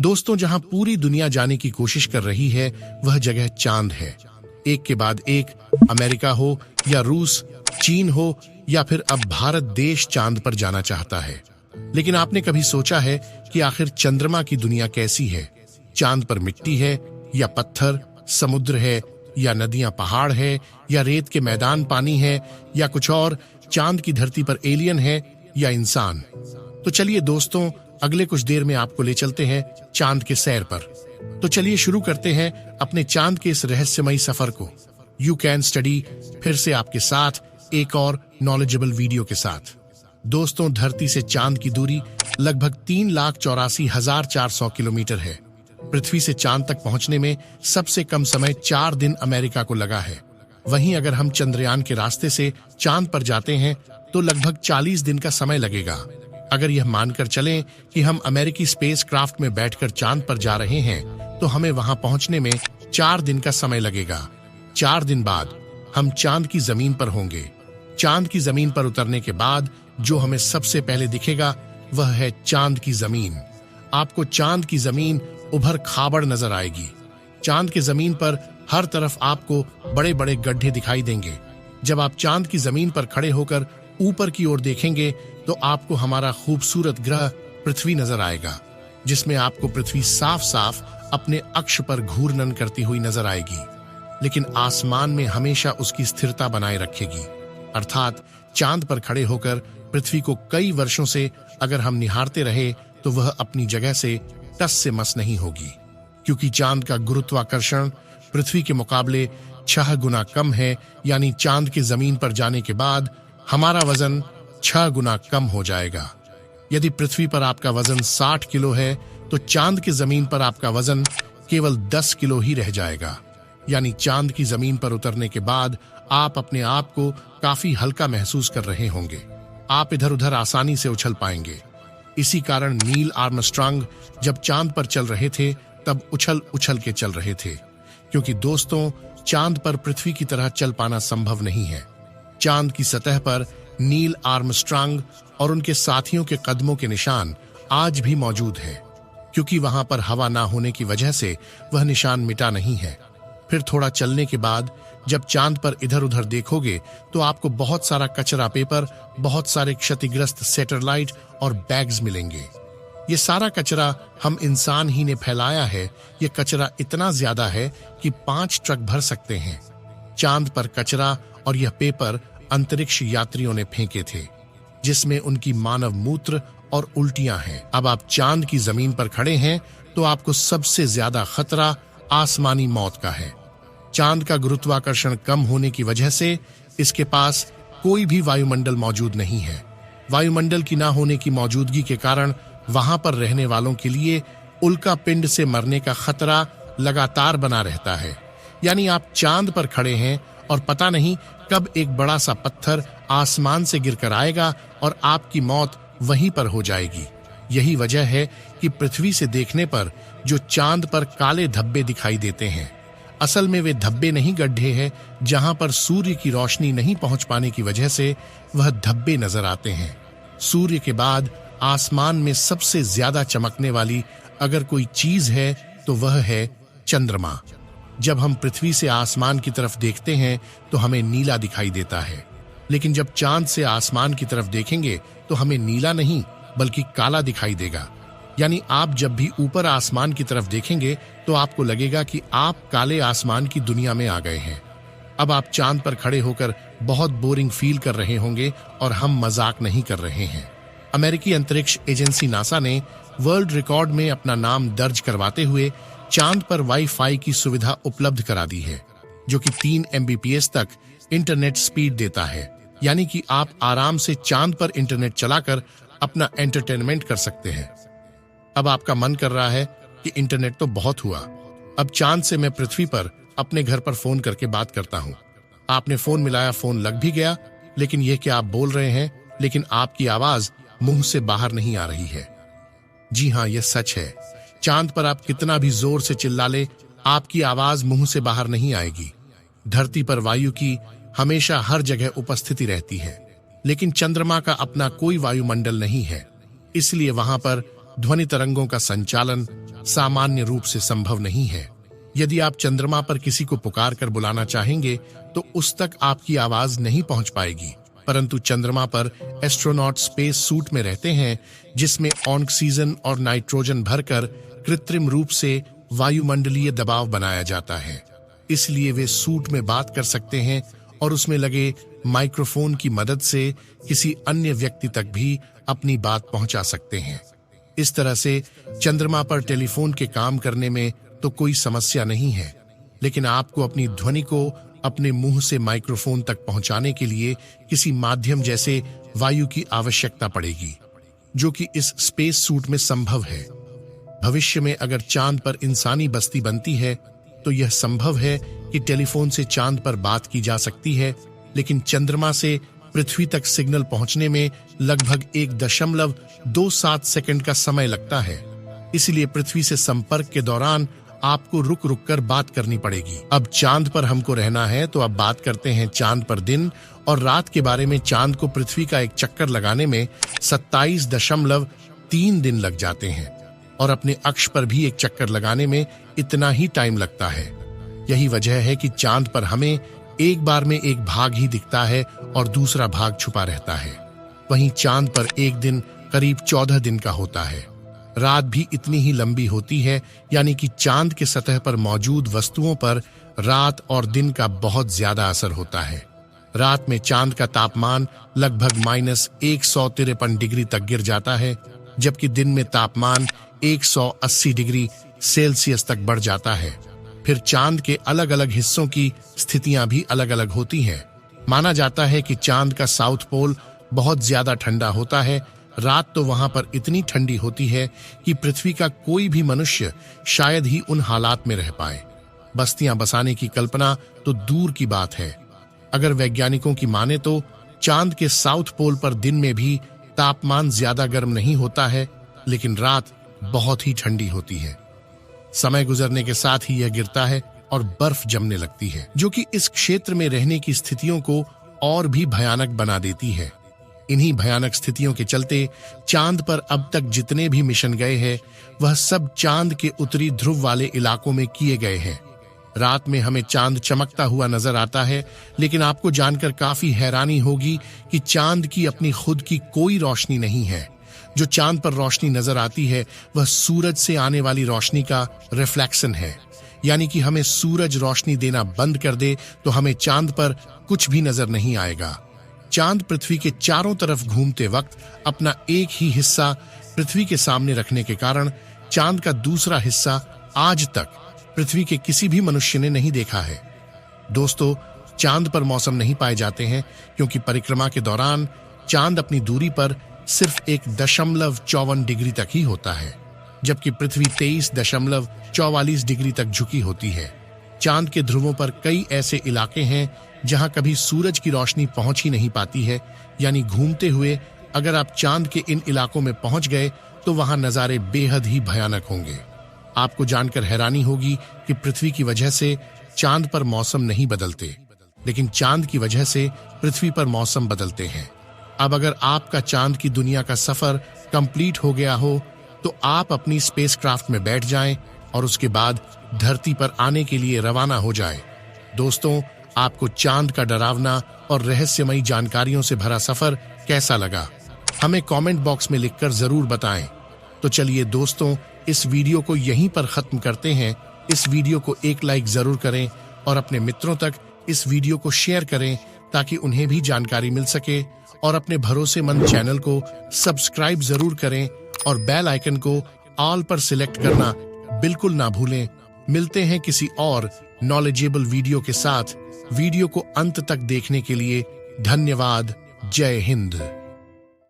दोस्तों, जहां पूरी दुनिया जाने की कोशिश कर रही है वह जगह चांद है। एक के बाद एक, अमेरिका हो या रूस, चीन हो या फिर अब भारत देश चांद पर जाना चाहता है। लेकिन आपने कभी सोचा है कि आखिर चंद्रमा की दुनिया कैसी है? चांद पर मिट्टी है या पत्थर, समुद्र है या नदियां पहाड़ है या रेत के मैदान पानी है या कुछ और? चांद की धरती पर एलियन है या इंसान? तो चलिए दोस्तों, अगले कुछ देर में आपको ले चलते हैं चांद के सैर पर। तो चलिए शुरू करते हैं अपने चांद के इस रहस्यमयी सफर को। यू कैन स्टडी फिर से आपके साथ एक और नॉलेजेबल वीडियो के साथ। दोस्तों, धरती से चांद की दूरी लगभग 3,84,400 किलोमीटर है। पृथ्वी से चांद तक पहुंचने में सबसे कम समय 4 दिन अमेरिका को लगा है। वहीं अगर हम चंद्रयान के रास्ते से चांद पर जाते हैं तो लगभग 40 दिन का समय लगेगा। अगर यह मानकर चलें कि हम अमेरिकी स्पेस क्राफ्ट में बैठकर चांद पर जा रहे हैं तो हमें वहां पहुंचने में 4 दिन का समय लगेगा। 4 दिन बाद हम चांद की जमीन पर होंगे। चांद की जमीन पर उतरने के बाद जो हमें सबसे पहले दिखेगा वह है चांद की जमीन। आपको चांद की जमीन उभर खाबड़ नजर आएगी। चांद की जमीन पर हर तरफ आपको बड़े बड़े गड्ढे दिखाई देंगे। जब आप चांद की जमीन पर खड़े होकर ऊपर की ओर देखेंगे तो आपको हमारा खूबसूरत ग्रह पृथ्वी नजर आएगा, जिसमें आपको पृथ्वी साफ साफ अपने अक्ष पर घूर्णन करती हुई नजर आएगी, लेकिन आसमान में हमेशा उसकी स्थिरता बनाए रखेगी। अर्थात चांद पर खड़े होकर पृथ्वी को कई वर्षों से अगर हम निहारते रहे तो वह अपनी जगह से टस से मस नहीं होगी, क्योंकि चांद का गुरुत्वाकर्षण पृथ्वी के मुकाबले 6 गुना कम है। यानी चांद के जमीन पर जाने के बाद हमारा वजन 6 गुना कम हो जाएगा। यदि पृथ्वी पर आपका वजन 60 किलो है तो चांद की जमीन पर आपका वजन केवल 10 किलो ही रह जाएगा। यानी चांद की जमीन पर उतरने के बाद आप अपने आप को काफी हल्का महसूस कर रहे होंगे। आप इधर उधर आसानी से उछल पाएंगे। इसी कारण नील आर्मस्ट्रांग जब चांद पर चल रहे थे तब उछल उछल के चल रहे थे, क्योंकि दोस्तों, चांद पर पृथ्वी की तरह चल पाना संभव नहीं है। चांद की सतह पर नील आर्मस्ट्रांग और उनके साथियों के कदमों के निशान आज भी मौजूद है, क्योंकि वहां पर हवा ना होने की वजह से वह निशान मिटा नहीं है। फिर थोड़ा चलने के बाद जब चांद पर इधर उधर देखोगे तो आपको बहुत सारा कचरा पेपर, बहुत सारे क्षतिग्रस्त सैटेलाइट और बैग्स मिलेंगे। ये सारा कचरा हम इंसान ही ने फैलाया है। ये कचरा इतना ज्यादा है कि 5 ट्रक भर सकते हैं। चांद पर कचरा और यह पेपर अंतरिक्ष यात्रियों ने फेंके थे, जिसमें उनकी मानव मूत्र और उल्टियां हैं। अब आप चांद की जमीन पर खड़े हैं तो आपको सबसे ज्यादा खतरा आसमानी मौत का है। चांद का गुरुत्वाकर्षण कम होने की वजह से इसके पास कोई भी वायुमंडल मौजूद नहीं है। वायुमंडल की ना होने की मौजूदगी के कारण वहां पर रहने वालों के लिए उल्का पिंड से मरने का खतरा लगातार बना रहता है। यानी आप चांद पर खड़े हैं और पता नहीं कब एक बड़ा सा पत्थर आसमान से गिरकर आएगा और आपकी मौत वहीं पर हो जाएगी। यही वजह है कि पृथ्वी से देखने पर जो चांद पर काले धब्बे दिखाई देते हैं, असल में वे धब्बे नहीं, गड्ढे हैं, जहां पर सूर्य की रोशनी नहीं पहुंच पाने की वजह से वह धब्बे नजर आते हैं। सूर्य के बाद आसमान में सबसे ज्यादा चमकने वाली अगर कोई चीज है तो वह है चंद्रमा। जब हम पृथ्वी से आसमान की तरफ देखते हैं तो हमें नीला दिखाई देता है, लेकिन जब चांद से आसमान की तरफ देखेंगे तो हमें नीला नहीं बल्कि काला दिखाई देगा। यानी आप जब भी ऊपर आसमान की तरफ देखेंगे तो आपको लगेगा कि आप काले आसमान की दुनिया में आ गए हैं। अब आप चांद पर खड़े होकर बहुत बोरिंग फील कर रहे होंगे और हम मजाक नहीं कर रहे हैं। अमेरिकी अंतरिक्ष एजेंसी नासा ने वर्ल्ड रिकॉर्ड में अपना नाम दर्ज करवाते हुए चांद पर वाईफाई की सुविधा उपलब्ध करा दी है, जो कि 3 MBPS तक इंटरनेट स्पीड देता है। यानी कि आप आराम से चांद पर इंटरनेट चलाकर अपना एंटरटेनमेंट कर सकते हैं। अब आपका मन कर रहा है कि इंटरनेट तो बहुत हुआ, अब चांद से मैं पृथ्वी पर अपने घर पर फोन करके बात करता हूं। आपने फोन मिलाया, फोन लग भी गया, लेकिन यह कि आप बोल रहे हैं लेकिन आपकी आवाज मुंह से बाहर नहीं आ रही है। जी हां, यह सच है। चांद पर आप कितना भी जोर से चिल्ला ले, आपकी आवाज मुंह से बाहर नहीं आएगी। धरती पर वायु की हमेशा हर जगह उपस्थिति रहती है, लेकिन चंद्रमा का अपना कोई वायुमंडल नहीं है, इसलिए वहां पर ध्वनि तरंगों का संचालन सामान्य रूप से संभव नहीं है। यदि आप चंद्रमा पर किसी को पुकार कर बुलाना चाहेंगे तो उस तक आपकी आवाज नहीं पहुंच पाएगी, परंतु चंद्रमा पर एस्ट्रोनॉट स्पेस सूट में रहते हैं जिसमें ऑक्सीजन और नाइट्रोजन भरकर कृत्रिम रूप से वायुमंडलीय दबाव बनाया जाता है। इसलिए वे सूट में बात कर सकते हैं और उसमें लगे माइक्रोफोन की मदद से किसी अन्य व्यक्ति तक भी अपनी बात पहुंचा सकते हैं। इस तरह से चंद्रमा पर टेलीफोन के काम करने में तो कोई समस्या नहीं है, लेकिन आपको अपनी ध्वनि को अपने मुंह से माइक्रोफोन तक पहुंचाने के लिए किसी माध्यम जैसे वायु की आवश्यकता पड़ेगी, जो कि इस स्पेस सूट में संभव है। भविष्य में अगर चांद पर इंसानी बस्ती बनती है तो यह संभव है कि टेलीफोन से चांद पर बात की जा सकती है, लेकिन चंद्रमा से पृथ्वी तक सिग्नल पहुंचने में लगभग 1.27 सेकंड का समय लगता है। इसलिए पृथ्वी से संपर्क के दौरान आपको रुक रुक कर बात करनी पड़ेगी। अब चांद पर हमको रहना है तो अब बात करते हैं चांद पर दिन और रात के बारे में। चांद को पृथ्वी का एक चक्कर लगाने में 27.3 दिन लग जाते हैं और अपने अक्ष पर भी एक चक्कर लगाने में इतना ही टाइम लगता है। यही वजह है कि चांद पर हमें एक बार में एक भाग ही दिखता है और दूसरा भाग छुपा रहता है। वहीं चांद पर एक दिन करीब 14 दिन का होता है। रात भी इतनी ही लंबी होती है, यानी कि चांद के सतह पर मौजूद वस्तुओं पर रात और दिन का बहुत ज्यादा असर होता है। रात में चांद का तापमान लगभग -153 डिग्री तक गिर जाता है, जबकि दिन में तापमान 180 डिग्री सेल्सियस तक बढ़ जाता है। फिर चांद के अलग अलग हिस्सों की स्थितियां भी अलग अलग होती हैं। माना जाता है कि चांद का साउथ पोल बहुत ज्यादा ठंडा होता है। रात तो वहां पर इतनी ठंडी होती है कि पृथ्वी का कोई भी मनुष्य शायद ही उन हालात में रह पाए। बस्तियां बसाने की कल्पना तो दूर की बात है। अगर वैज्ञानिकों की माने तो चांद के साउथ पोल पर दिन में भी तापमान ज्यादा गर्म नहीं होता है, लेकिन रात बहुत ही ठंडी होती है। समय गुजरने के साथ ही यह गिरता है और बर्फ जमने लगती है, जो कि इस क्षेत्र में रहने की स्थितियों को और भी भयानक बना देती है। इन्हीं भयानक स्थितियों के चलते चांद पर अब तक जितने भी मिशन गए हैं वह सब चांद के उत्तरी ध्रुव वाले इलाकों में किए गए हैं। रात में हमें चांद चमकता हुआ नजर आता है, लेकिन आपको जानकर काफी हैरानी होगी कि चांद की अपनी खुद की कोई रोशनी नहीं है। जो चांद पर रोशनी नजर आती है वह सूरज से आने वाली रोशनी का रिफ्लेक्शन है, यानी कि हमें सूरज रोशनी देना बंद कर दे तो हमें चांद पर कुछ भी नजर नहीं आएगा। चांद पृथ्वी के चारों तरफ घूमते वक्त अपना एक ही हिस्सा पृथ्वी के सामने रखने के कारण चांद का दूसरा हिस्सा आज तक पृथ्वी के किसी भी मनुष्य ने नहीं देखा है। दोस्तों, चांद पर मौसम नहीं पाए जाते हैं क्योंकि परिक्रमा के दौरान चांद अपनी दूरी पर सिर्फ 1.54 डिग्री तक ही होता है, जबकि पृथ्वी 23.44 डिग्री तक झुकी होती है। चांद के ध्रुवों पर कई ऐसे इलाके हैं जहां कभी सूरज की रोशनी पहुंच ही नहीं पाती है, यानी घूमते हुए अगर आप चांद के इन इलाकों में पहुंच गए तो वहां नजारे बेहद ही भयानक होंगे। आपको जानकर हैरानी होगी कि पृथ्वी की वजह से चांद पर मौसम नहीं बदलते, लेकिन चांद की वजह से पृथ्वी पर मौसम बदलते हैं। अब अगर आपका चांद की दुनिया का सफर कंप्लीट हो गया हो तो आप अपनी स्पेसक्राफ्ट में बैठ जाएं और उसके बाद धरती पर आने के लिए रवाना हो जाएं। दोस्तों, आपको चांद का डरावना और रहस्यमयी जानकारियों से भरा सफर कैसा लगा, हमें कमेंट बॉक्स में लिखकर जरूर बताएं। तो चलिए दोस्तों, इस वीडियो को यहीं पर खत्म करते हैं। इस वीडियो को एक लाइक जरूर करें और अपने मित्रों तक इस वीडियो को शेयर करें ताकि उन्हें भी जानकारी मिल सके, और अपने भरोसेमंद चैनल को सब्सक्राइब जरूर करें और बेल आइकन को ऑल पर सिलेक्ट करना बिल्कुल ना भूलें। मिलते हैं किसी और नॉलेजेबल वीडियो के साथ। वीडियो को अंत तक देखने के लिए धन्यवाद। जय हिंद।